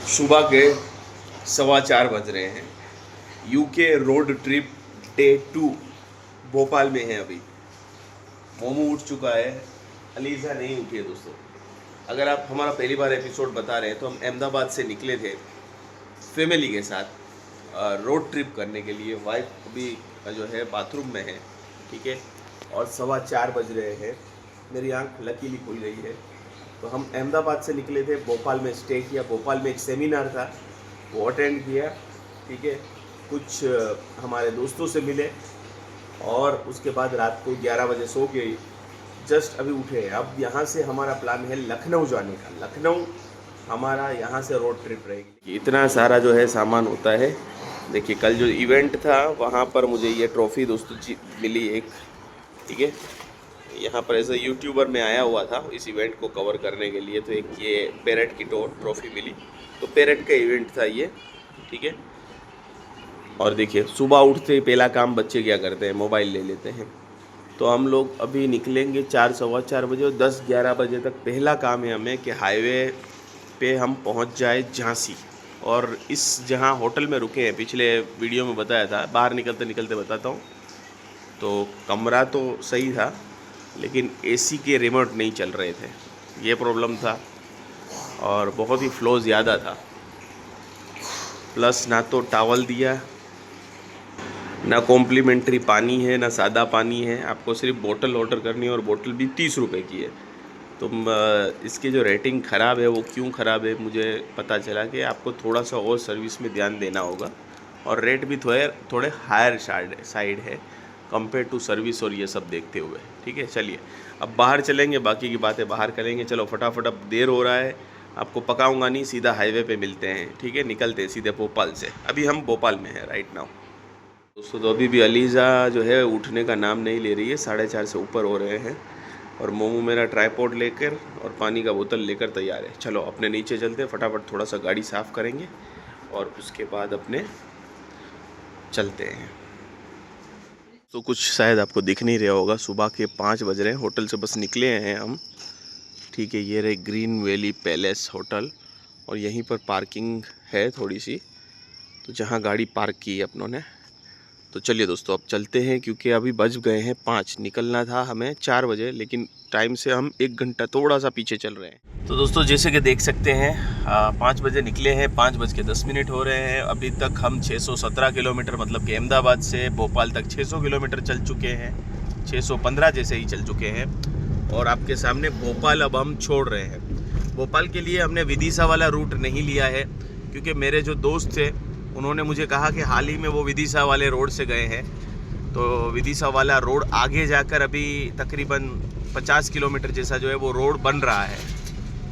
सुबह के 4:15 बज रहे हैं। UK road trip day 2 Bhopal में है। अभी मोमू उठ चुका है, अलीज़ा नहीं उठी है। दोस्तों, अगर आप हमारा पहली बार एपिसोड बता रहे हैं तो हम अहमदाबाद से निकले थे फैमिली के साथ रोड ट्रिप करने के लिए। वाइफ अभी जो है बाथरूम में है, ठीक है, और 4:15 बज रहे हैं। मेरी आंख लकीली खुल गई है। तो हम अहमदाबाद से निकले थे, भोपाल में स्टे किया। भोपाल में एक सेमिनार था, वो अटेंड किया, ठीक है। कुछ हमारे दोस्तों से मिले और उसके बाद रात को 11 बजे सो गए। जस्ट अभी उठे हैं। अब यहाँ से हमारा प्लान है लखनऊ जाने का। लखनऊ हमारा यहाँ से रोड ट्रिप रहेगी। इतना सारा जो है सामान होता है। देखिए, कल जो इवेंट था वहाँ पर मुझे ये ट्रॉफ़ी दोस्तों मिली एक, ठीक है। यहाँ पर ऐसे यूट्यूबर में आया हुआ था इस इवेंट को कवर करने के लिए, तो एक ये पैरेट की ट्रॉफ़ी मिली। तो पैरेट का इवेंट था ये, ठीक है। और देखिए, सुबह उठते ही पहला काम बच्चे क्या करते हैं, मोबाइल ले लेते हैं। तो हम लोग अभी निकलेंगे 4 सवा 4 बजे और 10-11 बजे तक पहला काम है हमें कि हाईवे पे हम पहुंच जाए झांसी। और इस जहां होटल में रुके हैं, पिछले वीडियो में बताया था, बाहर निकलते निकलते बताता हूं। तो कमरा तो सही था लेकिन एसी के रिमोट नहीं चल रहे थे, ये प्रॉब्लम था। और बहुत ही फ्लो ज़्यादा था। प्लस ना तो टॉवल दिया, ना कॉम्प्लीमेंट्री पानी है, ना सादा पानी है। आपको सिर्फ बोतल ऑर्डर करनी है और बोतल भी 30 रुपए की है। तो इसकी जो रेटिंग ख़राब है वो क्यों ख़राब है, मुझे पता चला कि आपको थोड़ा सा और सर्विस में ध्यान देना होगा। और रेट भी थोड़े हायर साइड है कंपेयर टू सर्विस और ये सब देखते हुए, ठीक है। चलिए अब बाहर चलेंगे, बाकी की बातें बाहर करेंगे। चलो फटाफट, अब देर हो रहा है, आपको पकाऊंगा नहीं, सीधा हाईवे पे मिलते हैं, ठीक है। निकलते हैं सीधे भोपाल से। अभी हम भोपाल में हैं राइट नाउ दोस्तों। तो अभी भी अलीज़ा जो है उठने का नाम नहीं ले रही है। 4:30 से ऊपर हो रहे हैं और मोमू मेरा ट्राइपॉड लेकर और पानी का बोतल लेकर तैयार है। चलो अपने नीचे चलते हैं, फटाफट थोड़ा सा गाड़ी साफ़ करेंगे और उसके बाद अपने चलते हैं। तो कुछ शायद आपको दिख नहीं रहा होगा, सुबह के 5 बज रहे हैं। होटल से बस निकले हैं हम, ठीक है। ये रहे ग्रीन वैली पैलेस होटल और यहीं पर पार्किंग है थोड़ी सी, तो जहाँ गाड़ी पार्क की है अपनों ने। तो चलिए दोस्तों अब चलते हैं, क्योंकि अभी बज गए हैं 5। निकलना था हमें 4 बजे, लेकिन टाइम से हम 1 घंटा थोड़ा सा पीछे चल रहे हैं। तो दोस्तों जैसे कि देख सकते हैं 5 बजे निकले हैं, 5:10 हो रहे हैं। अभी तक हम 617 किलोमीटर, मतलब कि अहमदाबाद से भोपाल तक 600 किलोमीटर चल चुके हैं। 615 जैसे ही चल चुके हैं। और आपके सामने भोपाल अब हम छोड़ रहे हैं। भोपाल के लिए हमने विदिशा वाला रूट नहीं लिया है, क्योंकि मेरे जो दोस्त थे उन्होंने मुझे कहा कि हाल ही में वो विदिशा वाले रोड से गए हैं। तो विदिशा वाला रोड आगे जाकर अभी तकरीबन 50 किलोमीटर जैसा जो है वो रोड बन रहा है।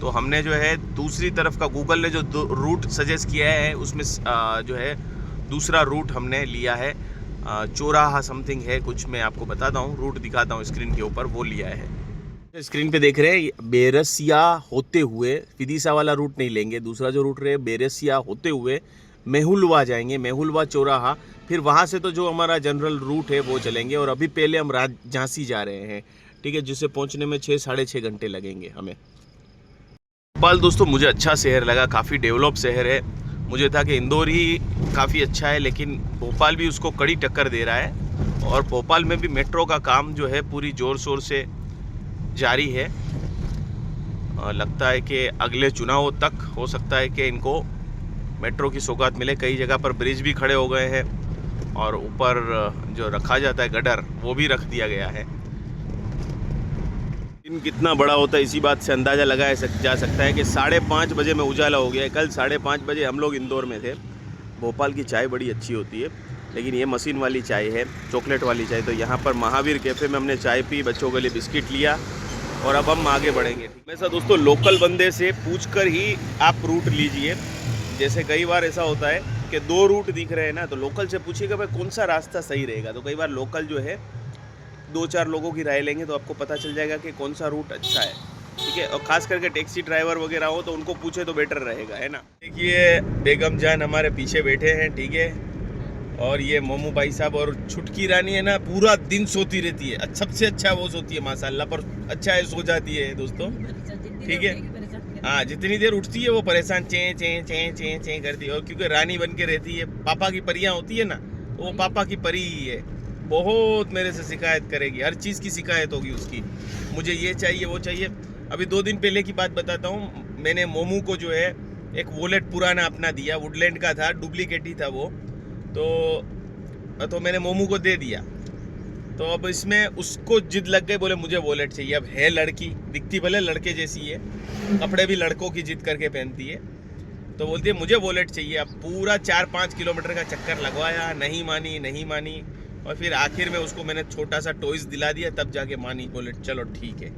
तो हमने जो है दूसरी तरफ का, गूगल ने जो रूट सजेस्ट किया है उसमें जो है दूसरा रूट हमने लिया है। चौराहा समथिंग है कुछ, मैं आपको बताता हूँ, रूट दिखाता हूँ स्क्रीन के ऊपर, वो लिया है। स्क्रीन पे देख रहे हैं बेरसिया होते हुए, विदिशा वाला रूट नहीं लेंगे। दूसरा जो रूट रहे बेरसिया होते हुए मेहुलवा जाएंगे, मेहुलवा चौराहा। फिर वहाँ से तो जो हमारा जनरल रूट है वो चलेंगे। और अभी पहले हम झांसी जा रहे हैं, ठीक है, जिससे पहुँचने में 6-6.5 घंटे लगेंगे हमें। भोपाल दोस्तों मुझे अच्छा शहर लगा, काफ़ी डेवलप शहर है। मुझे था कि इंदौर ही काफ़ी अच्छा है, लेकिन भोपाल भी उसको कड़ी टक्कर दे रहा है। और भोपाल में भी मेट्रो का काम जो है पूरी ज़ोर शोर से जारी है। लगता है कि अगले चुनाव तक हो सकता है कि इनको मेट्रो की सौगात मिले। कई जगह पर ब्रिज भी खड़े हो गए हैं और ऊपर जो रखा जाता है गडर, वो भी रख दिया गया है। दिन कितना बड़ा होता है इसी बात से अंदाज़ा लगाया जा सकता है कि 5:30 बजे में उजाला हो गया है। कल 5:30 बजे हम लोग इंदौर में थे। भोपाल की चाय बड़ी अच्छी होती है, लेकिन ये मशीन वाली चाय है, चॉकलेट वाली चाय। तो यहाँ पर महावीर कैफ़े में हमने चाय पी, बच्चों के लिए बिस्किट लिया और अब हम आगे बढ़ेंगे। हमेशा दोस्तों लोकल बंदे से पूछकर ही आप रूट लीजिए। जैसे कई बार ऐसा होता है कि 2 रूट दिख रहे हैं ना, तो लोकल से पूछिएगा भाई कौन सा रास्ता सही रहेगा। तो कई बार लोकल जो है 2-4 लोगों की राय लेंगे तो आपको पता चल जाएगा कि कौन सा रूट अच्छा है, ठीक है। और ख़ास करके टैक्सी ड्राइवर वगैरह हो तो उनको पूछे तो बेटर रहेगा, है ना। देखिए बेगम जान हमारे पीछे बैठे हैं, ठीक है। और ये मोमू भाई साहब और छुटकी रानी है ना, पूरा दिन सोती रहती है। सबसे अच्छा वो सोती है माशाल्लाह, पर अच्छा है सो जाती है दोस्तों, ठीक है। हाँ, जितनी देर उठती है वो परेशान चें चें चें चें चें करती है। और क्योंकि रानी बन के रहती है, पापा की परियां होती है ना, वो पापा की परी ही है। बहुत मेरे से शिकायत करेगी, हर चीज़ की शिकायत होगी उसकी, मुझे ये चाहिए वो चाहिए। अभी 2 दिन पहले की बात बताता हूँ, मैंने मोमू को जो है एक वॉलेट पुराना अपना दिया, वुडलैंड का था, डुप्लीकेट ही था वो, तो मैंने मोमू को दे दिया। तो अब इसमें उसको जिद लग गई, बोले मुझे वॉलेट चाहिए। अब है लड़की, दिखती भले लड़के जैसी है, कपड़े भी लड़कों की जिद करके पहनती है, तो बोलती है मुझे वॉलेट चाहिए। अब पूरा 4-5 किलोमीटर का चक्कर लगवाया, नहीं मानी नहीं मानी, और फिर आखिर में उसको मैंने छोटा सा टॉयज दिला दिया, तब जाके मानी, वॉलेट चलो ठीक है।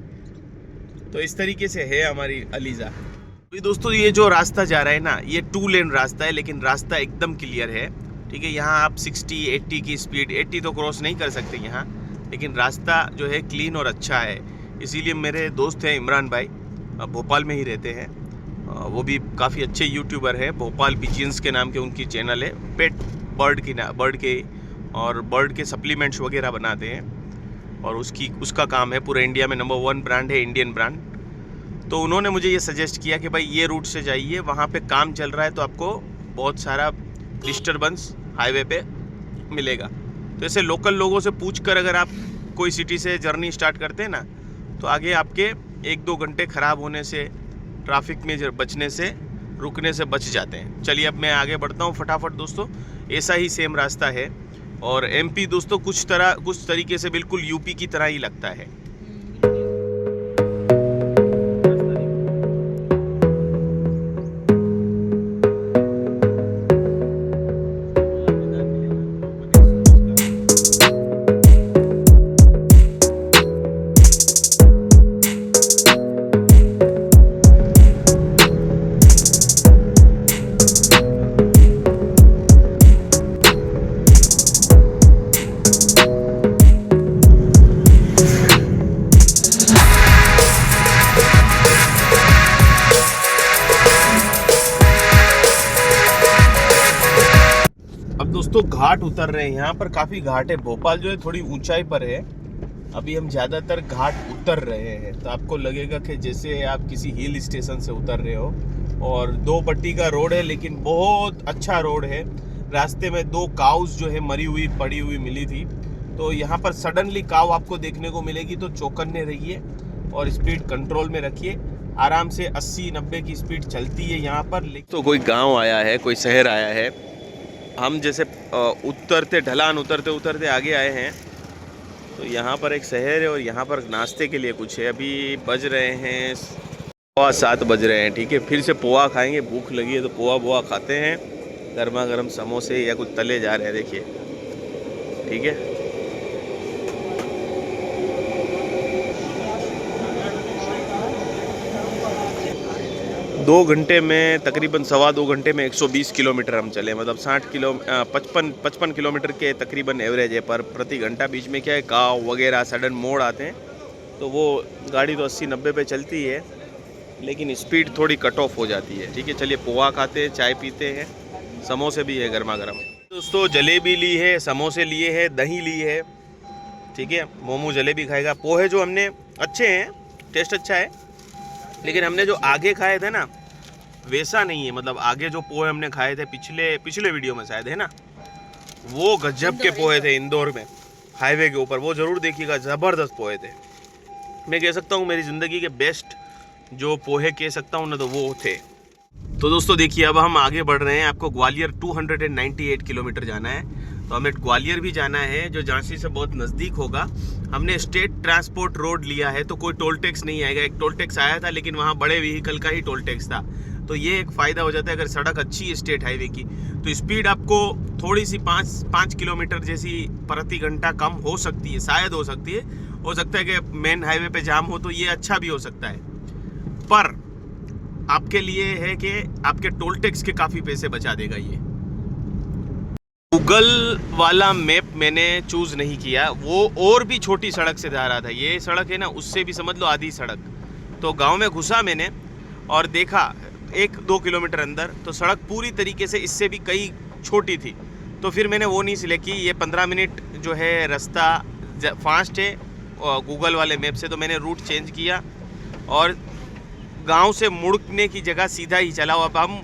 तो इस तरीके से है हमारी अलीज़ा। अभी दोस्तों ये जो रास्ता जा रहा है ना, ये 2 लेन रास्ता है, लेकिन रास्ता एकदम क्लियर है, ठीक है। यहाँ आप 60-80 की स्पीड, 80 तो क्रॉस नहीं कर सकते यहाँ, लेकिन रास्ता जो है क्लीन और अच्छा है। इसीलिए मेरे दोस्त हैं इमरान भाई, भोपाल में ही रहते हैं, वो भी काफ़ी अच्छे यूट्यूबर है, भोपाल पिजियंस के नाम के उनकी चैनल है, पेट बर्ड के और बर्ड के सप्लीमेंट्स वगैरह बनाते हैं, और उसका काम है, पूरे इंडिया में नंबर 1 ब्रांड है, इंडियन ब्रांड। तो उन्होंने मुझे ये सजेस्ट किया कि भाई ये रूट से जाइए, वहाँ पे काम चल रहा है, तो आपको बहुत सारा डिस्टर्बेंस हाईवे पे मिलेगा। तो ऐसे लोकल लोगों से पूछ कर अगर आप कोई सिटी से जर्नी स्टार्ट करते हैं ना, तो आगे आपके 1-2 घंटे ख़राब होने से, ट्रैफिक में बचने से, रुकने से बच जाते हैं। चलिए अब मैं आगे बढ़ता हूँ फटाफट दोस्तों। ऐसा ही सेम रास्ता है, और एमपी दोस्तों कुछ तरीके से बिल्कुल यूपी की तरह ही लगता है। दोस्तों घाट उतर रहे हैं, यहाँ पर काफ़ी घाट है। भोपाल जो है थोड़ी ऊंचाई पर है, अभी हम ज़्यादातर घाट उतर रहे हैं, तो आपको लगेगा कि जैसे आप किसी हिल स्टेशन से उतर रहे हो। और 2 पट्टी का रोड है, लेकिन बहुत अच्छा रोड है। रास्ते में 2 काउस जो है मरी हुई पड़ी हुई मिली थी, तो यहाँ पर सडनली काउ आपको देखने को मिलेगी, तो चौकन्ने रहिए और स्पीड कंट्रोल में रखिए। आराम से 80-90 की स्पीड चलती है यहाँ पर। तो कोई गाँव आया है, कोई शहर आया है, हम जैसे ढलान उतरते आगे आए हैं, तो यहाँ पर एक शहर है, और यहाँ पर नाश्ते के लिए कुछ है। अभी बज रहे हैं 7:15 बज रहे हैं, ठीक है। फिर से पोहा खाएंगे, भूख लगी है तो पोहा खाते हैं। गर्मा गर्म समोसे या कुछ तले जा रहे हैं, देखिए, ठीक है। 2 घंटे में, तकरीबन 2.25 घंटे में 120 किलोमीटर हम चले, मतलब 55 किलोमीटर के तकरीबन एवरेज है पर प्रति घंटा। बीच में क्या है, गाँव वगैरह सडन मोड़ आते हैं, तो वो गाड़ी तो 80-90 पे चलती है, लेकिन स्पीड थोड़ी कट ऑफ हो जाती है, ठीक है। चलिए पोहा खाते हैं, चाय पीते हैं, समोसे भी है गर्मा गर्म दोस्तों। जलेबी ली है, समोसे लिए हैं, दही ली है, ठीक है। मोमू जलेबी खाएगा। पोहे जो हमने अच्छे हैं, टेस्ट अच्छा है, लेकिन हमने जो आगे खाए थे ना, वैसा नहीं है। मतलब आगे जो पोहे हमने खाए थे पिछले वीडियो में शायद, है ना, वो गजब के पोहे थे इंदौर में, हाईवे के ऊपर। वो ज़रूर देखिएगा, ज़बरदस्त पोहे थे। मैं कह सकता हूँ मेरी ज़िंदगी के बेस्ट जो पोहे कह सकता हूँ ना, तो वो थे। तो दोस्तों देखिए, अब हम आगे बढ़ रहे हैं। आपको ग्वालियर 298 किलोमीटर जाना है, तो हमें ग्वालियर भी जाना है, जो झांसी से बहुत नज़दीक होगा। हमने स्टेट ट्रांसपोर्ट रोड लिया है, तो कोई टोल टैक्स नहीं आएगा। एक टोल टैक्स आया था, लेकिन वहाँ बड़े व्हीकल का ही टोल टैक्स था, तो ये एक फ़ायदा हो जाता है। अगर सड़क अच्छी है स्टेट हाईवे की, तो स्पीड आपको थोड़ी सी 5 किलोमीटर जैसी प्रति घंटा कम हो सकती है, शायद हो सकती है। हो सकता है कि मेन हाईवे पे जाम हो, तो ये अच्छा भी हो सकता है। पर आपके लिए है कि आपके टोल टैक्स के काफ़ी पैसे बचा देगा ये। गूगल वाला मैप मैंने चूज़ नहीं किया, वो और भी छोटी सड़क से जा रहा था। ये सड़क है ना, उससे भी समझ लो आधी सड़क। तो गांव में घुसा मैंने और देखा 1-2 किलोमीटर अंदर, तो सड़क पूरी तरीके से इससे भी कई छोटी थी। तो फिर मैंने वो नहीं सिलेक्ट की। ये 15 मिनट जो है रास्ता फास्ट है गूगल वाले मैप से, तो मैंने रूट चेंज किया और गांव से मुड़ने की जगह सीधा ही चला। अब हम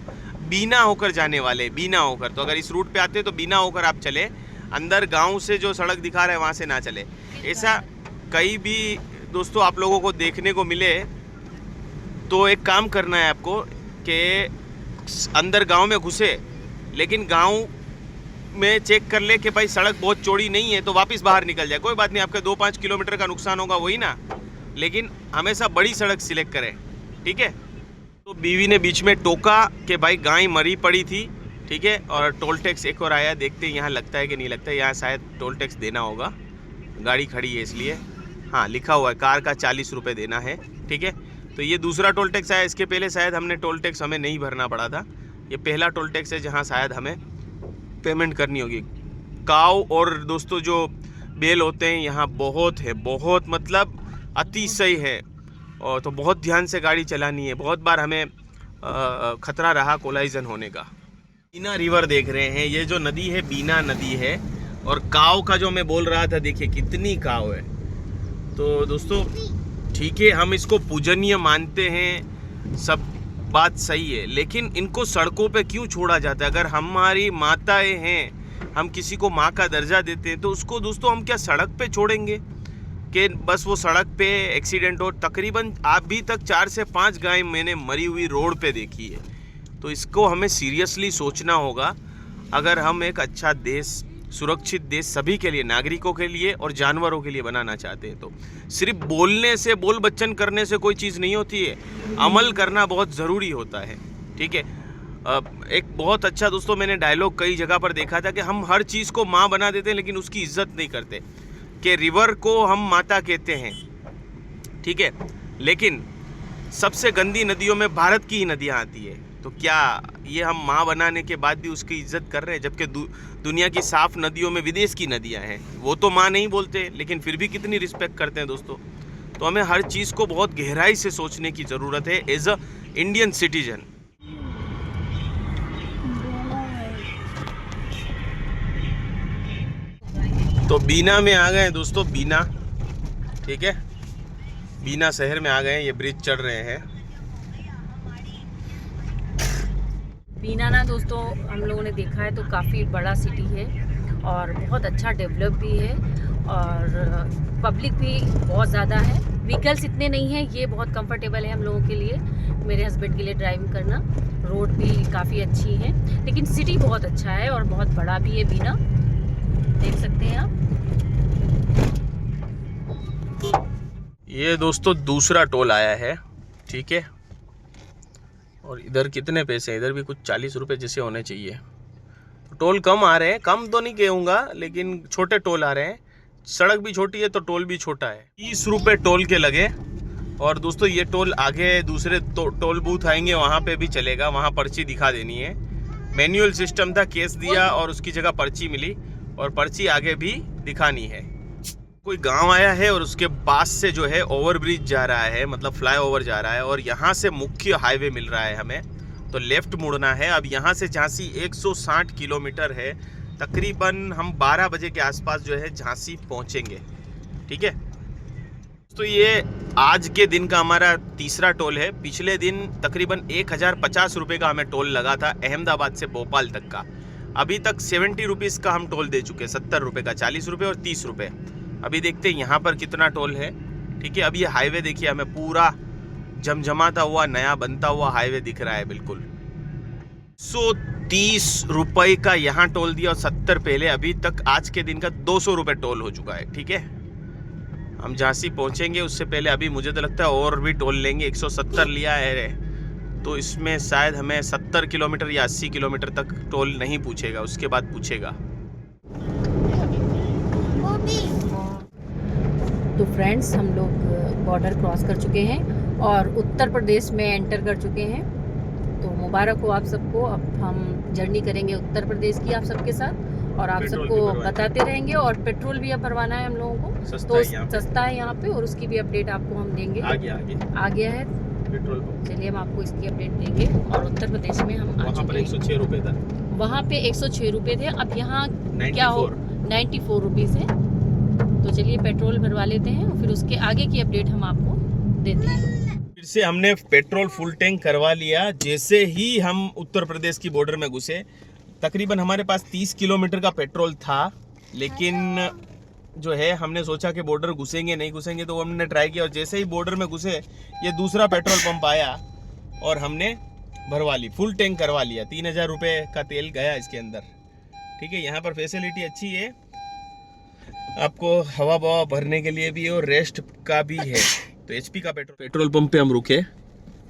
बीना होकर जाने वाले, बीना होकर। तो अगर इस रूट पे आते हैं तो बीना होकर आप चले, अंदर गांव से जो सड़क दिखा रहा है वहाँ से ना चले। ऐसा कहीं भी दोस्तों आप लोगों को देखने को मिले तो एक काम करना है आपको कि अंदर गांव में घुसे, लेकिन गांव में चेक कर ले कि भाई सड़क बहुत चौड़ी नहीं है तो वापस बाहर निकल जाए। कोई बात नहीं, आपके 2-5 किलोमीटर का नुकसान होगा वही ना, लेकिन हमेशा बड़ी सड़क सिलेक्ट करें, ठीक है। तो बीवी ने बीच में टोका कि भाई गाय मरी पड़ी थी, ठीक है। और टोल टैक्स एक और आया, देखते हैं यहाँ लगता है कि नहीं लगता है। यहाँ शायद टोल टैक्स देना होगा, गाड़ी खड़ी है इसलिए। हाँ, लिखा हुआ है कार का 40 रुपये देना है, ठीक है। तो ये दूसरा टोल टैक्स आया। इसके पहले शायद हमने टोल टैक्स हमें नहीं भरना पड़ा था। ये पहला टोल टैक्स है जहाँ शायद हमें पेमेंट करनी होगी। काऊ और दोस्तों जो बैल होते हैं यहाँ बहुत है, बहुत मतलब अतिशय है। और तो बहुत ध्यान से गाड़ी चलानी है। बहुत बार हमें खतरा रहा कोलाइजन होने का। बीना रिवर देख रहे हैं, ये जो नदी है बीना नदी है। और काऊ का जो मैं बोल रहा था, देखिए कितनी काऊ है। तो दोस्तों ठीक है, हम इसको पूजनीय मानते हैं, सब बात सही है, लेकिन इनको सड़कों पे क्यों छोड़ा जाता है? अगर हमारी माताएं हैं, हम किसी को माँ का दर्जा देते हैं, तो उसको दोस्तों हम क्या सड़क पे छोड़ेंगे कि बस वो सड़क पे एक्सीडेंट हो? तकरीबन अभी तक 4 से 5 गाय मैंने मरी हुई रोड पे देखी है। तो इसको हमें सीरियसली सोचना होगा। अगर हम एक अच्छा देश, सुरक्षित देश सभी के लिए, नागरिकों के लिए और जानवरों के लिए बनाना चाहते हैं, तो सिर्फ बोलने से, बोल बच्चन करने से कोई चीज़ नहीं होती है। अमल करना बहुत ज़रूरी होता है, ठीक है। एक बहुत अच्छा दोस्तों मैंने डायलॉग कई जगह पर देखा था कि हम हर चीज़ को माँ बना देते हैं लेकिन उसकी इज्जत नहीं करते। कि रिवर को हम माता कहते हैं, ठीक है, लेकिन सबसे गंदी नदियों में भारत की ही नदियाँ आती है। तो क्या ये हम माँ बनाने के बाद भी उसकी इज्जत कर रहे हैं? जबकि दुनिया की साफ नदियों में विदेश की नदियाँ हैं, वो तो माँ नहीं बोलते, लेकिन फिर भी कितनी रिस्पेक्ट करते हैं दोस्तों। तो हमें हर चीज़ को बहुत गहराई से सोचने की ज़रूरत है एज अ इंडियन सिटीजन। तो बीना में आ गए दोस्तों, बीना, ठीक है, बीना शहर में आ गए। ये ब्रिज चढ़ रहे हैं। बीना ना दोस्तों हम लोगों ने देखा है तो काफ़ी बड़ा सिटी है और बहुत अच्छा डेवलप भी है और पब्लिक भी बहुत ज़्यादा है। व्हीकल्स इतने नहीं हैं, ये बहुत कंफर्टेबल है हम लोगों के लिए, मेरे हस्बैंड के लिए ड्राइविंग करना। रोड भी काफ़ी अच्छी है, लेकिन सिटी बहुत अच्छा है और बहुत बड़ा भी है बीना, देख सकते हैं आप। ये दोस्तों दूसरा टोल आया है, ठीक है। और इधर कितने पैसे हैं? इधर भी कुछ 40 रुपये जैसे होने चाहिए। तो टोल कम आ रहे हैं, कम तो नहीं कहूँगा, लेकिन छोटे टोल आ रहे हैं। सड़क भी छोटी है तो टोल भी छोटा है। 30 रुपये टोल के लगे। और दोस्तों ये टोल आगे दूसरे टोल बूथ आएंगे, वहाँ पे भी चलेगा, वहाँ पर्ची दिखा देनी है। मैनुअल सिस्टम था, केस दिया और उसकी जगह पर्ची मिली, और पर्ची आगे भी दिखानी है। कोई गांव आया है और उसके पास से जो है ओवरब्रिज जा रहा है, मतलब फ्लाईओवर जा रहा है, और यहाँ से मुख्य हाईवे मिल रहा है हमें, तो लेफ़्ट मुड़ना है। अब यहाँ से झांसी 160 किलोमीटर है। तकरीबन हम 12 बजे के आसपास जो है झांसी पहुँचेंगे, ठीक है। तो ये आज के दिन का हमारा तीसरा टोल है। पिछले दिन तकरीबन 1050 रुपये का हमें टोल लगा था अहमदाबाद से भोपाल तक का। अभी तक 70 रुपीज़ का हम टोल दे चुके, 70 रुपये का, 40 रुपये और 30 रुपये। अभी देखते हैं यहाँ पर कितना टोल है, ठीक है। अब ये हाईवे देखिए, हमें पूरा झमझमाता हुआ नया बनता हुआ हाईवे दिख रहा है बिल्कुल। 130 रुपये का यहाँ टोल दिया और 70 पहले। अभी तक आज के दिन का 200 रुपये टोल हो चुका है, ठीक है। हम झांसी पहुँचेंगे उससे पहले अभी मुझे तो लगता है और भी टोल लेंगे। 170 लिया है, तो इसमें शायद हमें 70 किलोमीटर या 80 किलोमीटर तक टोल नहीं पूछेगा, उसके बाद पूछेगा। तो फ्रेंड्स हम लोग बॉर्डर क्रॉस कर चुके हैं और उत्तर प्रदेश में एंटर कर चुके हैं। तो मुबारक हो आप सबको। अब हम जर्नी करेंगे उत्तर प्रदेश की आप सबके साथ और आप सबको बताते रहेंगे। और पेट्रोल भी अब भरवाना है हम लोगों को, तो सस्ता है यहाँ पे, और उसकी भी अपडेट आपको हम देंगे। आ गया है पेट्रोल पंप। चलिए हम आपको इसकी अपडेट देंगे। और उत्तर प्रदेश में हम वहाँ पर 106 रुपये था, वहाँ पे 106 रुपये थे, अब यहाँ क्या हो 94 रुपीज़ है। तो चलिए पेट्रोल भरवा लेते हैं और फिर उसके आगे की अपडेट हम आपको देते हैं। फिर से हमने पेट्रोल फुल टैंक करवा लिया जैसे ही हम उत्तर प्रदेश की बॉर्डर में घुसे। तकरीबन हमारे पास 30 किलोमीटर का पेट्रोल था, लेकिन जो है हमने सोचा कि बॉर्डर घुसेंगे नहीं घुसेंगे, तो हमने ट्राई किया और जैसे ही बॉर्डर में घुसे ये दूसरा पेट्रोल पंप आया और हमने भरवा ली, फुल टैंक करवा लिया। 3000 रुपये का तेल गया इसके अंदर। ठीक है, यहाँ पर फैसिलिटी अच्छी है, आपको हवा बवा भरने के लिए भी और रेस्ट का भी है। तो एचपी का पेट्रोल पंप पे हम रुके।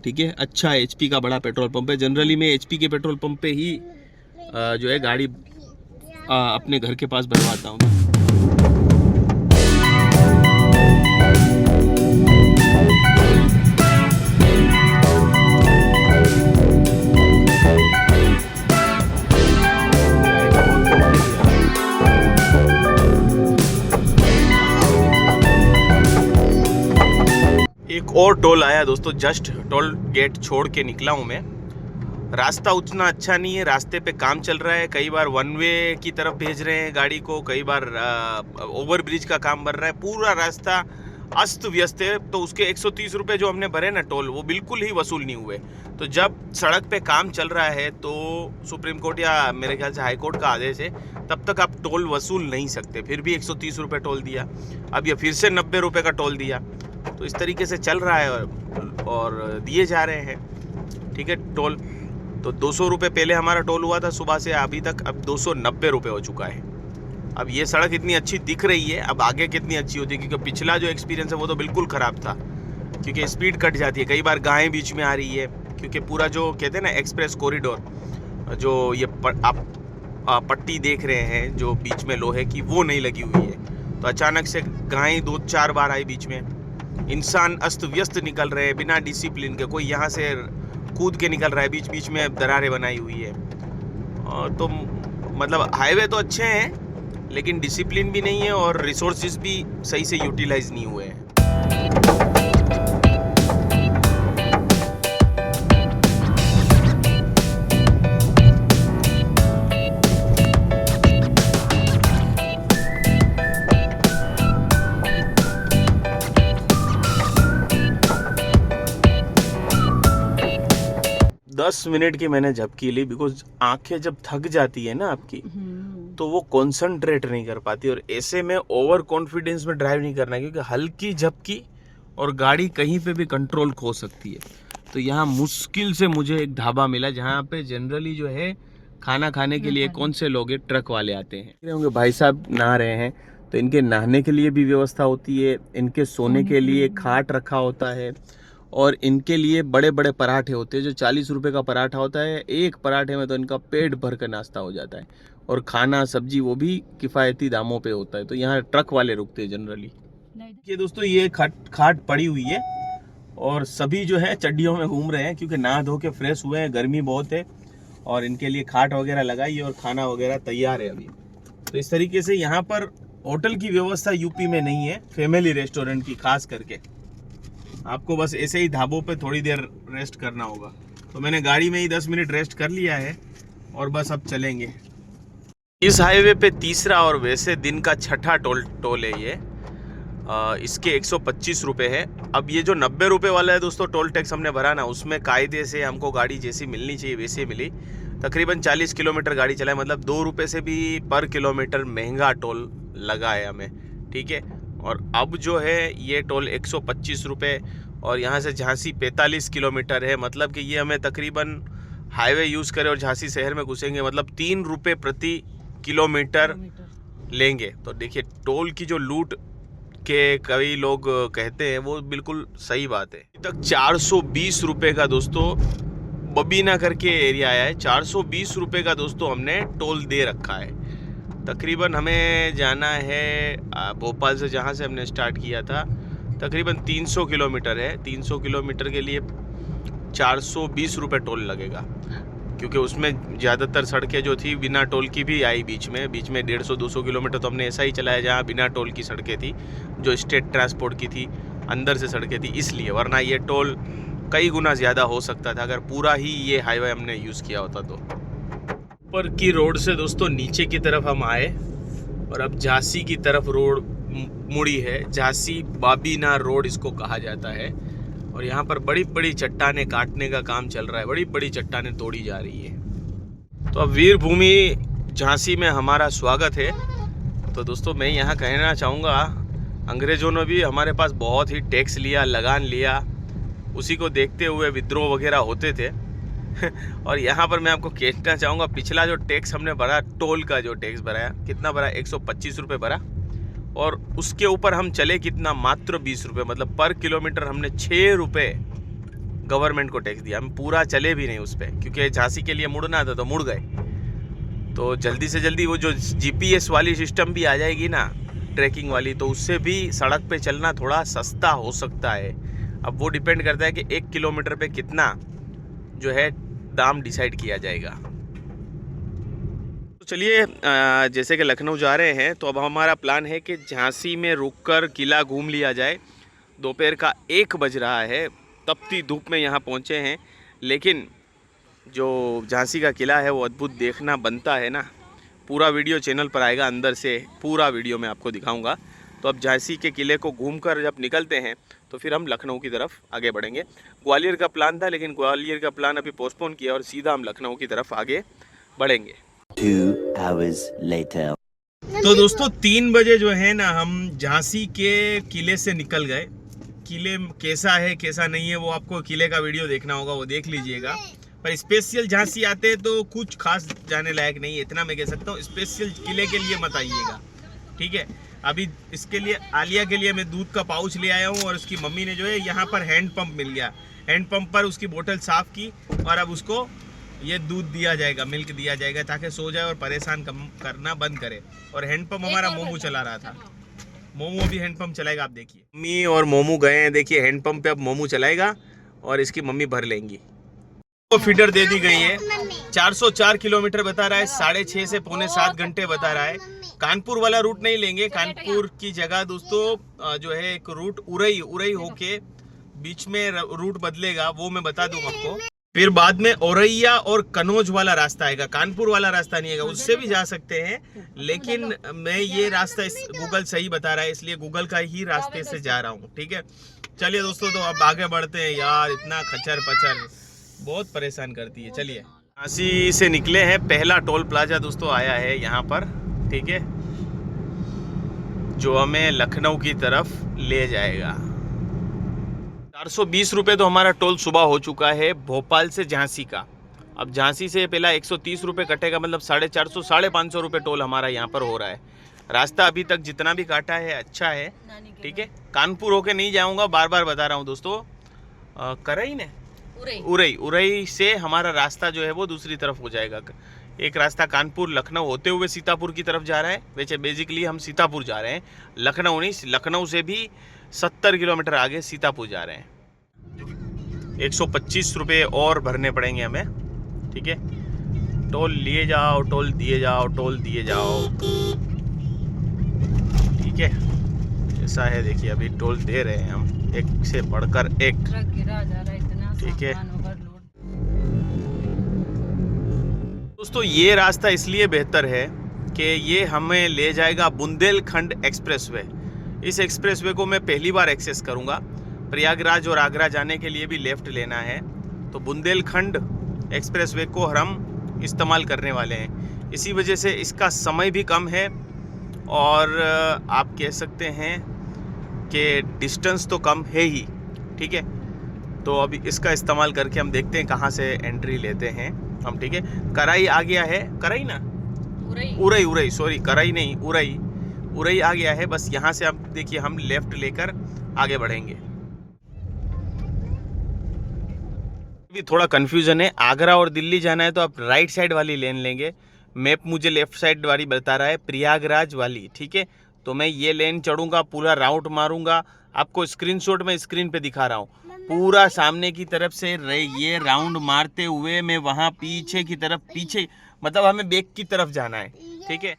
ठीक है, अच्छा एचपी का बड़ा पेट्रोल पंप है। जनरली मैं एचपी के पेट्रोल पंप पे ही जो है गाड़ी अपने घर के पास भरवाता हूँ। एक और टोल आया दोस्तों, जस्ट टोल गेट छोड़ के निकला हूँ मैं। रास्ता उतना अच्छा नहीं है, रास्ते पे काम चल रहा है। कई बार वन वे की तरफ भेज रहे हैं गाड़ी को, कई बार ओवर ब्रिज का काम बन रहा है। पूरा रास्ता अस्त व्यस्त है। तो उसके 130 रुपये जो हमने भरे ना टोल, वो बिल्कुल ही वसूल नहीं हुए। तो जब सड़क पे काम चल रहा है तो सुप्रीम कोर्ट या मेरे ख्याल से हाई कोर्ट का आदेश है, तब तक आप टोल वसूल नहीं सकते। फिर भी 130 रुपये टोल दिया, अब ये फिर से 90 रुपये का टोल दिया। तो इस तरीके से चल रहा है और दिए जा रहे हैं। ठीक है, टोल तो 200 रुपये पहले हमारा टोल हुआ था सुबह से अभी तक, अब 290 रुपये हो चुका है। अब ये सड़क इतनी अच्छी दिख रही है, अब आगे कितनी अच्छी होती है, क्योंकि पिछला जो एक्सपीरियंस है वो तो बिल्कुल ख़राब था, क्योंकि स्पीड कट जाती है। कई बार गायें बीच में आ रही है, क्योंकि पूरा जो कहते हैं ना एक्सप्रेस कॉरिडोर, जो ये आप पट्टी देख रहे हैं जो बीच में लोहे की, वो नहीं लगी हुई है। तो अचानक से गायें 2-4 बार आई बीच में। इंसान अस्त व्यस्त निकल रहे हैं बिना डिसिप्लिन के, कोई यहाँ से कूद के निकल रहा है, बीच बीच में दरारें बनाई हुई है। और तो मतलब हाईवे तो अच्छे हैं, लेकिन डिसिप्लिन भी नहीं है और रिसोर्सेज भी सही से यूटिलाइज नहीं हुए हैं। 10 मिनट की मैंने झपकी ली, बिकॉज आंखें जब थक जाती है ना आपकी, तो वो कंसंट्रेट नहीं कर पाती। और ऐसे में ओवर कॉन्फिडेंस में ड्राइव नहीं करना, क्योंकि हल्की झपकी और गाड़ी कहीं पे भी कंट्रोल खो सकती है। तो यहाँ मुश्किल से मुझे एक ढाबा मिला जहाँ पे जनरली जो है खाना खाने के लिए कौन से लोग ट्रक वाले आते हैं होंगे, भाई साहब नहा रहे हैं, तो इनके नहाने के लिए भी व्यवस्था होती है, इनके सोने के लिए खाट रखा होता है, और इनके लिए बड़े बड़े पराठे होते हैं जो 40 रुपए का पराठा होता है। एक पराठे में तो इनका पेट भर कर नाश्ता हो जाता है, और खाना सब्जी वो भी किफ़ायती दामों पे होता है। तो यहाँ ट्रक वाले रुकते हैं जनरली। ये दोस्तों ये खाट पड़ी हुई है और सभी जो है चड्डियों में घूम रहे हैं, क्योंकि नहा धो के फ्रेश हुए हैं, गर्मी बहुत है, और इनके लिए खाट वगैरह लगाई है और खाना वगैरह तैयार है अभी। तो इस तरीके से यहाँ पर होटल की व्यवस्था यूपी में नहीं है, फैमिली रेस्टोरेंट की खास करके। आपको बस ऐसे ही ढाबों पे थोड़ी देर रेस्ट करना होगा। तो मैंने गाड़ी में ही 10 मिनट रेस्ट कर लिया है और बस अब चलेंगे। इस हाईवे पे तीसरा और वैसे दिन का छठा टोल है ये। इसके 125 रुपये है। अब ये जो 90 रुपये वाला है दोस्तों टोल टैक्स हमने भरा ना, उसमें कायदे से हमको गाड़ी जैसी मिलनी चाहिए वैसी मिली। तकरीबन 40 किलोमीटर गाड़ी चलाए, मतलब 2 रुपये से भी पर किलोमीटर महंगा टोल लगा है हमें। ठीक है, और अब जो है ये टोल 125 रुपये, और यहाँ से झांसी 45 किलोमीटर है। मतलब कि ये हमें तकरीबन हाईवे यूज़ करें और झांसी शहर में घुसेंगे, मतलब 3 रुपये प्रति किलोमीटर लेंगे। तो देखिए टोल की जो लूट के कई लोग कहते हैं वो बिल्कुल सही बात है। अभी तक 420 रुपये का दोस्तों बबीना करके एरिया आया है, 420 रुपये का दोस्तों हमने टोल दे रखा है। तकरीबन हमें जाना है भोपाल से, जहाँ से हमने स्टार्ट किया था, तकरीबन 300 किलोमीटर है। 300 किलोमीटर के लिए 420 रुपये टोल लगेगा, क्योंकि उसमें ज़्यादातर सड़कें जो थी बिना टोल की भी आई बीच में 150-200 किलोमीटर तो हमने ऐसा ही चलाया जहाँ बिना टोल की सड़कें थी, जो स्टेट ट्रांसपोर्ट की थी, अंदर से सड़कें थी इसलिए। वरना ये टोल कई गुना ज़्यादा हो सकता था अगर पूरा ही ये हाईवे हमने यूज़ किया होता। तो ऊपर की रोड से दोस्तों नीचे की तरफ हम आए और अब झांसी की तरफ रोड मुड़ी है। झांसी बाबीना रोड इसको कहा जाता है। और यहाँ पर बड़ी बड़ी चट्टानें काटने का काम चल रहा है, बड़ी बड़ी चट्टानें तोड़ी जा रही है। तो अब वीर भूमि झांसी में हमारा स्वागत है। तो दोस्तों मैं यहाँ कहना चाहूँगा, अंग्रेज़ों ने भी हमारे पास बहुत ही टैक्स लिया, लगान लिया, उसी को देखते हुए विद्रोह वगैरह होते थे। और यहाँ पर मैं आपको कहना चाहूँगा, पिछला जो टैक्स हमने भरा, टोल का जो टैक्स भराया, कितना भरा, 125 रुपये भरा, और उसके ऊपर हम चले कितना, मात्र 20 रुपये, मतलब पर किलोमीटर हमने 6 रुपये गवर्नमेंट को टैक्स दिया। हम पूरा चले भी नहीं उस पर, क्योंकि झांसी के लिए मुड़ना था तो मुड़ गए। तो जल्दी से जल्दी वो जो GPS वाली सिस्टम भी आ जाएगी ना, ट्रैकिंग वाली, तो उससे भी सड़क पे चलना थोड़ा सस्ता हो सकता है। अब वो डिपेंड करता है कि 1 किलोमीटर पे कितना जो है दाम डिसाइड किया जाएगा। तो चलिए, जैसे कि लखनऊ जा रहे हैं, तो अब हमारा प्लान है कि झांसी में रुककर किला घूम लिया जाए। दोपहर का 1 बज रहा है, तपती धूप में यहाँ पहुँचे हैं, लेकिन जो झांसी का किला है वो अद्भुत देखना बनता है ना। पूरा वीडियो चैनल पर आएगा, अंदर से पूरा वीडियो मैं आपको दिखाऊंगा। तो अब झांसी के किले को घूमकर जब निकलते हैं तो फिर हम लखनऊ की तरफ आगे बढ़ेंगे। ग्वालियर का प्लान था, लेकिन ग्वालियर का प्लान अभी पोस्टपोन किया और सीधा हम लखनऊ की तरफ आगे बढ़ेंगे। 2 hours later. तो दोस्तों 3 बजे जो है ना, हम झांसी के किले से निकल गए। किले कैसा है कैसा नहीं है वो आपको किले का वीडियो देखना होगा, वो देख लीजिएगा। पर स्पेशल झांसी आते हैं तो कुछ खास जाने लायक नहीं है, इतना मैं कह सकता हूँ। स्पेशल किले के लिए मत आइएगा, ठीक है। अभी इसके लिए आलिया के लिए मैं दूध का पाउच ले आया हूँ, और उसकी मम्मी ने जो है यहाँ पर हैंड पंप मिल गया, हैंड पंप पर उसकी बोतल साफ़ की, और अब उसको ये दूध दिया जाएगा, मिल्क दिया जाएगा, ताकि सो जाए और परेशान कम करना बंद करे। और हैंड पंप हमारा मोमू चला रहा था, मोमू अभी हैंड पंप चलाएगा। आप देखिए, मम्मी और मोमू गए हैं, देखिए हैंड पंप पे अब मोमू चलाएगा और इसकी मम्मी भर लेंगी। तो फीडर दे दी गई है, 404 किलोमीटर बता रहा है, 6.5 से 6.75 घंटे बता रहा है। कानपुर वाला रूट नहीं लेंगे, कानपुर की जगह दोस्तों जो है एक रूट उरई होके बीच में रूट बदलेगा, वो मैं बता दूंगा आपको। फिर बाद में औरैया और कनौज वाला रास्ता आएगा, कानपुर वाला रास्ता नहीं आएगा, उससे भी जा सकते हैं, लेकिन मैं ये रास्ता गूगल सही बता रहा है, इसलिए गूगल का ही रास्ते से जा रहा हूँ, ठीक है। चलिए दोस्तों, तो अब आगे बढ़ते हैं। यार इतना खचर पचर बहुत परेशान करती है। चलिए, झांसी से निकले हैं, पहला टोल प्लाजा दोस्तों आया है यहाँ पर, ठीक है, जो हमें लखनऊ की तरफ ले जाएगा। 420 रुपये तो हमारा टोल सुबह हो चुका है, भोपाल से झांसी का। अब झांसी से पहला 130 रुपये कटेगा, मतलब 450 550 रुपये टोल हमारा यहाँ पर हो रहा है। रास्ता अभी तक जितना भी काटा है अच्छा है, ठीक है। कानपुर होके नहीं जाऊँगा, बार बार बता रहा हूँ दोस्तों। करई ने उरई से हमारा रास्ता जो है वो दूसरी तरफ हो जाएगा। एक रास्ता कानपुर लखनऊ होते हुए सीतापुर की तरफ जा रहा है। वैसे बेसिकली हम सीतापुर जा रहे हैं, लखनऊ नहीं। लखनऊ से भी 70 किलोमीटर आगे सीतापुर जा रहे हैं। 125 रुपये और भरने पड़ेंगे हमें, ठीक है। टोल लिए जाओ, टोल दिए जाओ, टोल दिए जाओ, ठीक है। ऐसा है, देखिए अभी टोल दे रहे हैं हम, एक से बढ़कर एक, ठीक है। दोस्तों ये रास्ता इसलिए बेहतर है कि ये हमें ले जाएगा बुंदेलखंड एक्सप्रेसवे। इस एक्सप्रेसवे को मैं पहली बार एक्सेस करूंगा। प्रयागराज और आगरा जाने के लिए भी लेफ्ट लेना है, तो बुंदेलखंड एक्सप्रेसवे को हम इस्तेमाल करने वाले हैं। इसी वजह से इसका समय भी कम है, और आप कह सकते हैं कि डिस्टेंस तो कम है ही, ठीक है। तो अभी इसका इस्तेमाल करके हम देखते हैं कहाँ से एंट्री लेते हैं हम, ठीक है। कराई आ गया है, कराई ना, उरई सॉरी, कराई नहीं, उरई आ गया है। बस यहाँ से आप देखिए, हम लेफ्ट लेकर आगे बढ़ेंगे। भी थोड़ा कंफ्यूजन है, आगरा और दिल्ली जाना है तो आप राइट साइड वाली लेन लेंगे। मैप मुझे लेफ्ट साइड वाली बता रहा है, प्रयागराज वाली, ठीक है। तो मैं ये लेन चढ़ूंगा, पूरा राउट मारूंगा। आपको स्क्रीनशॉट में स्क्रीन पे दिखा रहा हूँ, पूरा सामने की तरफ से ये राउंड मारते हुए मैं वहाँ पीछे की तरफ, पीछे मतलब हमें बैक की तरफ जाना है, ठीक है।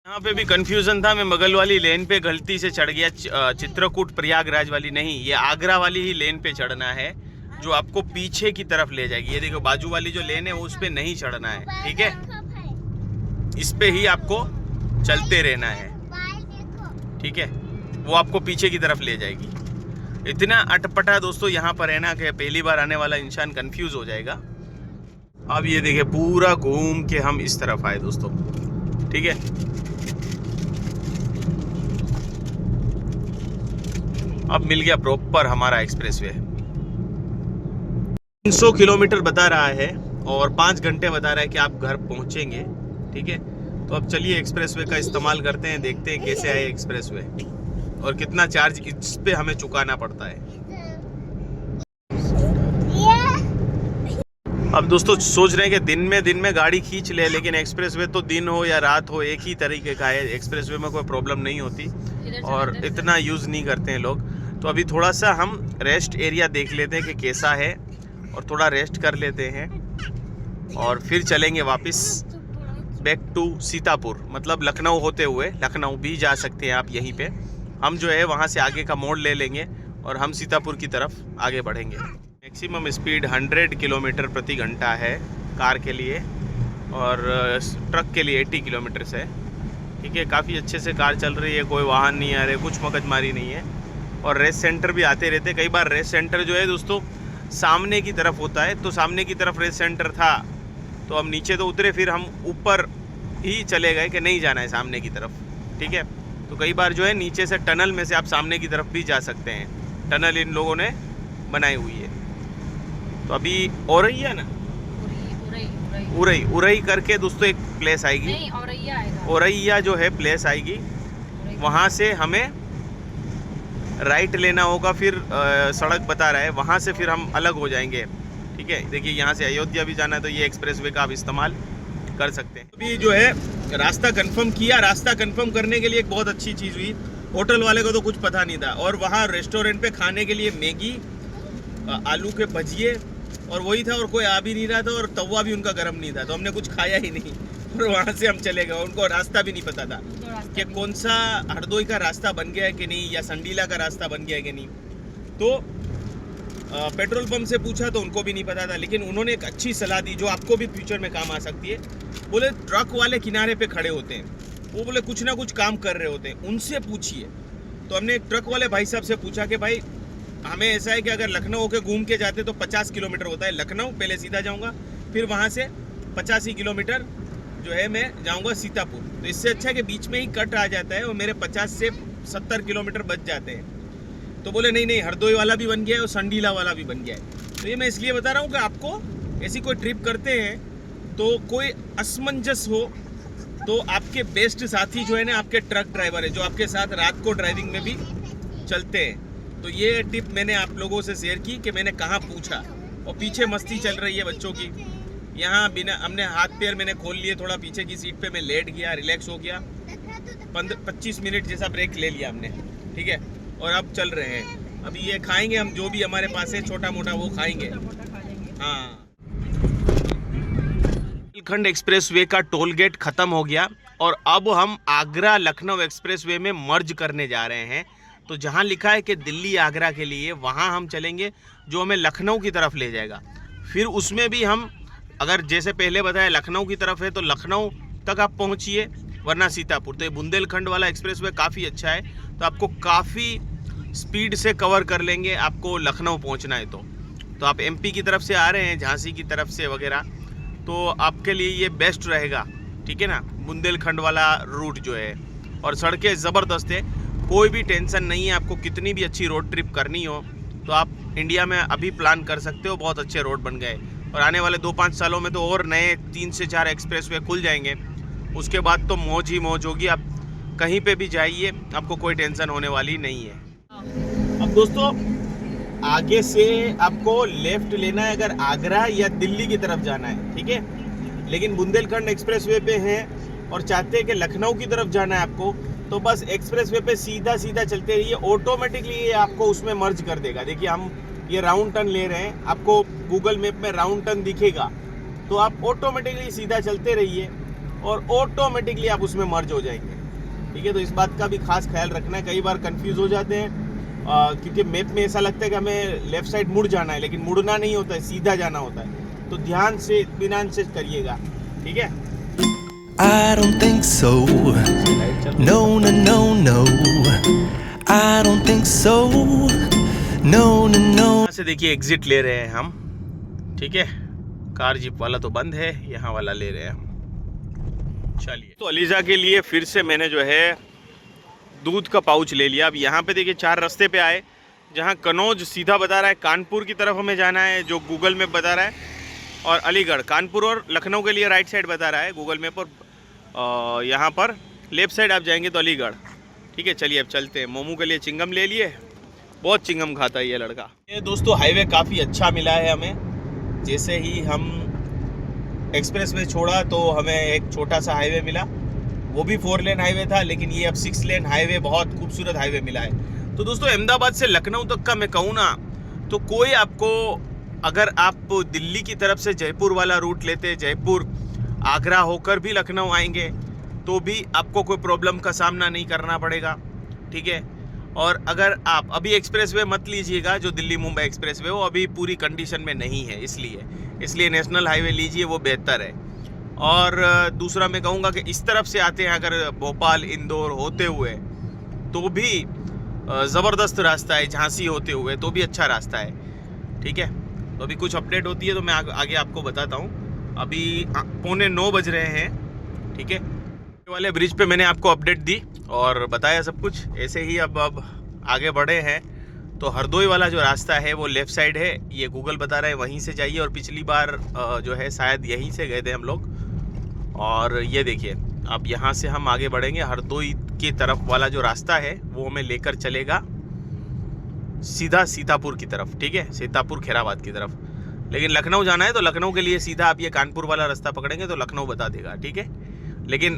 यहाँ पे भी कंफ्यूजन था, मैं बगल वाली लेन पे गलती से चढ़ गया, चित्रकूट प्रयागराज वाली नहीं, ये आगरा वाली ही लेन पे चढ़ना है, जो आपको पीछे की तरफ ले जाएगी। ये देखो बाजू वाली जो लेन है उस पे नहीं चढ़ना है, ठीक है। इस पे ही आपको चलते रहना है, ठीक है। वो आपको पीछे की तरफ ले जाएगी। इतना अटपटा दोस्तों यहाँ पर है ना कि पहली बार आने वाला इंसान कंफ्यूज हो जाएगा। अब ये देखिए पूरा घूम के हम इस तरफ आए दोस्तों, ठीक है। अब मिल गया प्रॉपर हमारा एक्सप्रेसवे। 300 किलोमीटर बता रहा है और 5 घंटे बता रहा है कि आप घर पहुंचेंगे, ठीक है। तो अब चलिए एक्सप्रेसवे का इस्तेमाल करते हैं, देखते हैं कैसे है एक्सप्रेसवे और कितना चार्ज इस पे हमें चुकाना पड़ता है। अब दोस्तों सोच रहे हैं कि दिन में गाड़ी खींच ले, लेकिन एक्सप्रेसवे तो दिन हो या रात हो एक ही तरीके का है। एक्सप्रेसवे में कोई प्रॉब्लम नहीं होती और इतना यूज़ नहीं करते हैं लोग। तो अभी थोड़ा सा हम रेस्ट एरिया देख लेते हैं कि कैसा है और थोड़ा रेस्ट कर लेते हैं और फिर चलेंगे वापस बैक टू सीतापुर। मतलब लखनऊ होते हुए, लखनऊ भी जा सकते हैं आप यहीं पे। हम जो है वहाँ से आगे का मोड़ ले लेंगे और हम सीतापुर की तरफ आगे बढ़ेंगे। मैक्सिमम स्पीड 100 किलोमीटर प्रति घंटा है कार के लिए और ट्रक के लिए 80 किलोमीटर है, ठीक है। काफ़ी अच्छे से कार चल रही है, कोई वाहन नहीं आ रहे, कुछ मगजमारी नहीं है। और रेस्ट सेंटर भी आते रहते। कई बार रेस्ट सेंटर जो है दोस्तों सामने की तरफ होता है, तो सामने की तरफ रेस्ट सेंटर था तो हम नीचे तो उतरे, फिर हम ऊपर ही चले गए कि नहीं जाना है सामने की तरफ, ठीक है। तो कई बार जो है नीचे से टनल में से आप सामने की तरफ भी जा सकते हैं। टनल इन लोगों ने बनाई हुई है। तो अभी औरैया ना, उरई करके दोस्तों एक प्लेस आएगी, नहीं औरैया आएगा। औरैया जो है प्लेस आएगी, वहाँ से हमें राइट लेना होगा। फिर सड़क बता रहा है, वहाँ से फिर हम अलग हो जाएंगे, ठीक है। देखिए यहाँ से अयोध्या भी जाना है तो ये एक्सप्रेसवे का आप इस्तेमाल कर सकते हैं। अभी जो है रास्ता कंफर्म किया। रास्ता कंफर्म करने के लिए एक बहुत अच्छी चीज़ हुई, होटल वाले को तो कुछ पता नहीं था और वहाँ रेस्टोरेंट पे खाने के लिए मैगी, आलू के भजिए और वही था और कोई आ भी नहीं रहा था और तवा भी उनका गर्म नहीं था, तो हमने कुछ खाया ही नहीं और वहाँ से हम चले गए। उनको रास्ता भी नहीं पता था कि कौन सा हरदोई का रास्ता बन गया है कि नहीं या संडीला का रास्ता बन गया है कि नहीं। तो पेट्रोल पंप से पूछा तो उनको भी नहीं पता था, लेकिन उन्होंने एक अच्छी सलाह दी जो आपको भी फ्यूचर में काम आ सकती है। बोले ट्रक वाले किनारे पे खड़े होते हैं, वो बोले कुछ ना कुछ काम कर रहे होते हैं, उनसे पूछिए। तो हमने एक ट्रक वाले भाई साहब से पूछा कि भाई हमें ऐसा है कि अगर लखनऊ होके घूम के जाते तो 50 किलोमीटर होता है लखनऊ, पहले सीधा जाऊँगा, फिर वहाँ से 85 किलोमीटर जो है मैं जाऊँगा सीतापुर। तो इससे अच्छा है कि बीच में ही कट आ जाता है और मेरे 50 से 70 किलोमीटर बच जाते हैं। तो बोले नहीं हरदोई वाला भी बन गया है और संडीला वाला भी बन गया है। तो ये मैं इसलिए बता रहा हूँ कि आपको ऐसी कोई ट्रिप करते हैं तो कोई असमंजस हो तो आपके बेस्ट साथी जो है ना आपके ट्रक ड्राइवर है, जो आपके साथ रात को ड्राइविंग में भी चलते हैं। तो ये टिप मैंने आप लोगों से शेयर की कि मैंने कहाँ पूछा। और पीछे मस्ती चल रही है बच्चों की, यहाँ बिना हमने हाथ पैर मैंने खोल लिए, थोड़ा पीछे की सीट पे मैं लेट गया, रिलैक्स हो गया, 25 मिनट जैसा ब्रेक ले लिया हमने, ठीक है। और अब चल रहे हैं, अभी ये खाएंगे हम जो भी हमारे पास है छोटा मोटा वो खाएंगे। हाँ, बुंदेलखंड एक्सप्रेसवे का टोल गेट खत्म हो गया और अब हम आगरा लखनऊ एक्सप्रेसवे में मर्ज करने जा रहे हैं। तो जहाँ लिखा है कि दिल्ली आगरा के लिए, वहाँ हम चलेंगे जो हमें लखनऊ की तरफ ले जाएगा। फिर उसमें भी हम अगर जैसे पहले बताया लखनऊ की तरफ है तो लखनऊ तक आप पहुँचिए, वरना सीतापुर। तो ये बुंदेलखंड वाला एक्सप्रेसवे काफ़ी अच्छा है, तो आपको काफ़ी स्पीड से कवर कर लेंगे आपको लखनऊ पहुँचना है। तो आप एमपी की तरफ से आ रहे हैं, झांसी की तरफ से वगैरह, तो आपके लिए ये बेस्ट रहेगा, ठीक है ना, बुंदेलखंड वाला रूट जो है। और सड़कें ज़बरदस्त है, कोई भी टेंशन नहीं है। आपको कितनी भी अच्छी रोड ट्रिप करनी हो तो आप इंडिया में अभी प्लान कर सकते हो, बहुत अच्छे रोड बन गए। और आने वाले 2-5 सालों में तो और नए 3 से 4 एक्सप्रेसवे खुल जाएंगे, उसके बाद तो मौज ही मौज होगी। आप कहीं पे भी जाइए, आपको कोई टेंशन होने वाली नहीं है। अब दोस्तों आगे से आपको लेफ्ट लेना है अगर आगरा या दिल्ली की तरफ जाना है, ठीक है। लेकिन बुंदेलखंड एक्सप्रेसवे पे हैं और चाहते हैं कि लखनऊ की तरफ जाना है आपको, तो बस एक्सप्रेसवे पे सीधा चलते रहिए, ऑटोमेटिकली ये आपको उसमें मर्ज कर देगा। देखिए हम ये राउंड टर्न ले रहे हैं, आपको गूगल मैप में राउंड टर्न दिखेगा, तो आप ऑटोमेटिकली सीधा चलते रहिए और ऑटोमेटिकली आप उसमें मर्ज हो जाएंगे, ठीक है। तो इस बात का भी खास ख्याल रखना है। कई बार कंफ्यूज हो जाते हैं क्योंकि मैप में ऐसा लगता है कि हमें लेफ्ट साइड मुड़ जाना है, लेकिन मुड़ना नहीं होता है, सीधा जाना होता है। तो ध्यान से इत्मीनान से करिएगा, ठीक है। I don't think so. No, no, no, no. I don't think so. No, no, no. यहाँ से देखिए एग्जिट ले रहे हैं हम, ठीक है। कार जीप वाला तो बंद है, यहाँ वाला ले रहे हैं हम। चलिए, तो अलीजा के लिए फिर से मैंने जो है दूध का पाउच ले लिया। अब यहाँ पे देखिए 4 रास्ते पे आए, जहाँ कनौज सीधा बता रहा है कानपुर की तरफ हमें जाना है जो गूगल मैप बता रहा है, और अलीगढ़, कानपुर और लखनऊ के लिए राइट साइड बता रहा है गूगल मैप, और यहाँ पर लेफ़्ट साइड आप जाएंगे तो अलीगढ़, ठीक है। चलिए अब चलते हैं। मोमू के लिए चिंगम ले लिए, बहुत चिंगम खाता है ये लड़का। ये दोस्तों हाईवे काफ़ी अच्छा मिला है हमें। जैसे ही हम एक्सप्रेस वे छोड़ा तो हमें एक छोटा सा हाईवे मिला, वो भी 4 लेन हाईवे था, लेकिन ये अब 6 लेन हाईवे, बहुत खूबसूरत हाईवे मिला है। तो दोस्तों अहमदाबाद से लखनऊ तक का मैं कहूँ ना, तो कोई आपको, अगर आप दिल्ली की तरफ से जयपुर वाला रूट लेते, जयपुर आगरा होकर भी लखनऊ आएंगे तो भी आपको कोई प्रॉब्लम का सामना नहीं करना पड़ेगा, ठीक है। और अगर आप अभी एक्सप्रेसवे मत लीजिएगा, जो दिल्ली मुंबई एक्सप्रेसवे, वो अभी पूरी कंडीशन में नहीं है, इसलिए नेशनल हाईवे लीजिए, वो बेहतर है। और दूसरा मैं कहूँगा कि इस तरफ से आते हैं अगर भोपाल इंदौर होते हुए, तो भी ज़बरदस्त रास्ता है, झांसी होते हुए तो भी अच्छा रास्ता है, ठीक है। तो अभी कुछ अपडेट होती है तो मैं आगे आपको बताता हूँ। अभी 8:45 बज रहे हैं, ठीक है। वाले ब्रिज पे मैंने आपको अपडेट दी और बताया सब कुछ। ऐसे ही अब आगे बढ़े हैं तो हरदोई वाला जो रास्ता है वो लेफ़्ट साइड है, ये गूगल बता रहा है, वहीं से जाइए। और पिछली बार जो है शायद यहीं से गए थे हम लोग। और ये देखिए अब यहाँ से हम आगे बढ़ेंगे, हरदोई की तरफ वाला जो रास्ता है वो हमें लेकर चलेगा सीधा सीतापुर की तरफ, ठीक है, सीतापुर खैराबाद की तरफ। लेकिन लखनऊ जाना है तो लखनऊ के लिए सीधा आप ये कानपुर वाला रास्ता पकड़ेंगे तो लखनऊ बता देगा, ठीक है। लेकिन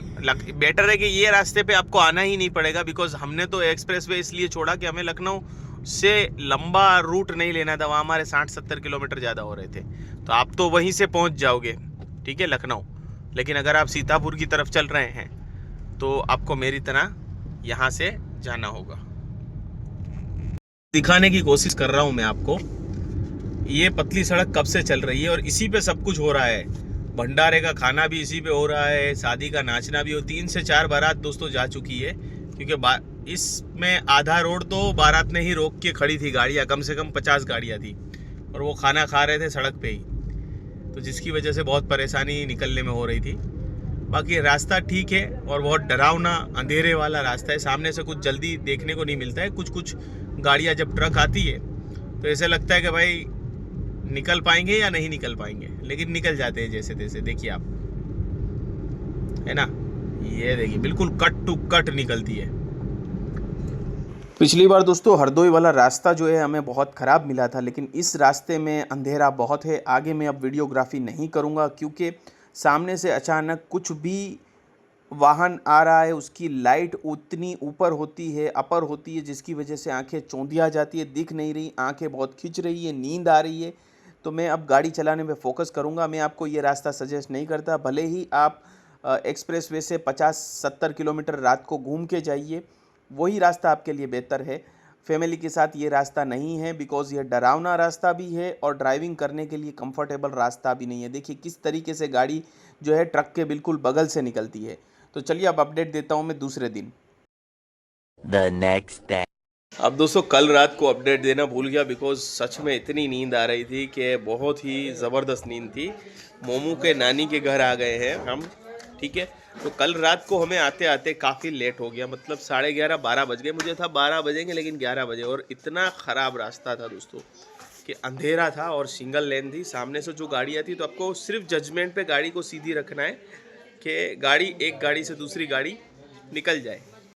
बेटर है कि ये रास्ते पे आपको आना ही नहीं पड़ेगा, बिकॉज हमने तो एक्सप्रेसवे इसलिए छोड़ा कि हमें लखनऊ से लंबा रूट नहीं लेना था, वहाँ हमारे 60-70 किलोमीटर ज़्यादा हो रहे थे। तो आप तो वहीं से पहुँच जाओगे, ठीक है, लखनऊ। लेकिन अगर आप सीतापुर की तरफ चल रहे हैं तो आपको मेरी तरह यहाँ से जाना होगा। दिखाने की कोशिश कर रहा हूँ मैं आपको, ये पतली सड़क कब से चल रही है और इसी पे सब कुछ हो रहा है। भंडारे का खाना भी इसी पे हो रहा है, शादी का नाचना भी हो। 3 से 4 बारात दोस्तों जा चुकी है, क्योंकि इसमें आधा रोड तो बारात ने ही रोक के खड़ी थी गाड़ियाँ, कम से कम 50 गाड़ियाँ थी, और वो खाना खा रहे थे सड़क पे ही, तो जिसकी वजह से बहुत परेशानी निकलने में हो रही थी। बाकी रास्ता ठीक है और बहुत डरावना अंधेरे वाला रास्ता है, सामने से कुछ जल्दी देखने को नहीं मिलता है। कुछ गाड़ियाँ जब ट्रक आती है तो ऐसे लगता है कि भाई निकल पाएंगे या नहीं निकल पाएंगे, लेकिन निकल जाते हैं जैसे तैसे। देखिए आप, है ना, ये देखिए बिल्कुल कट टू कट निकलती है। पिछली बार दोस्तों हरदोई वाला रास्ता जो है हमें बहुत ख़राब मिला था, लेकिन इस रास्ते में अंधेरा बहुत है। आगे मैं अब वीडियोग्राफी नहीं करूँगा क्योंकि सामने से अचानक कुछ भी वाहन आ रहा है, उसकी लाइट उतनी ऊपर होती है, अपर होती है, जिसकी वजह से आंखें चौंधिया जाती है, दिख नहीं रही, आंखें बहुत खिंच रही है, नींद आ रही है। तो मैं अब गाड़ी चलाने में फ़ोकस करूँगा। मैं आपको ये रास्ता सजेस्ट नहीं करता, भले ही आप एक्सप्रेस वे से 50-70 किलोमीटर रात को घूम के जाइए, वही रास्ता आपके लिए बेहतर है। फैमिली के साथ ये रास्ता नहीं है, बिकॉज़ ये डरावना रास्ता भी है और ड्राइविंग करने के लिए कंफर्टेबल रास्ता भी नहीं है। देखिए किस तरीके से गाड़ी जो है ट्रक के बिल्कुल बगल से निकलती है। तो चलिए अब अपडेट देता हूँ मैं दूसरे दिन। The next day. अब दोस्तों कल रात को अपडेट देना भूल गया, बिकॉज सच में इतनी नींद आ रही थी कि बहुत ही ज़बरदस्त नींद थी। मोमू के नानी के घर आ गए हैं हम, ठीक है। तो कल रात को हमें आते आते काफ़ी लेट हो गया, मतलब 11:30-12 बज गए। मुझे था 12 बजेंगे, लेकिन 11 बजे। और इतना ख़राब रास्ता था दोस्तों कि अंधेरा था और सिंगल लेन थी। सामने से जो गाड़ी आती तो आपको सिर्फ जजमेंट पे गाड़ी को सीधी रखना है कि गाड़ी एक गाड़ी से दूसरी गाड़ी निकल जाए।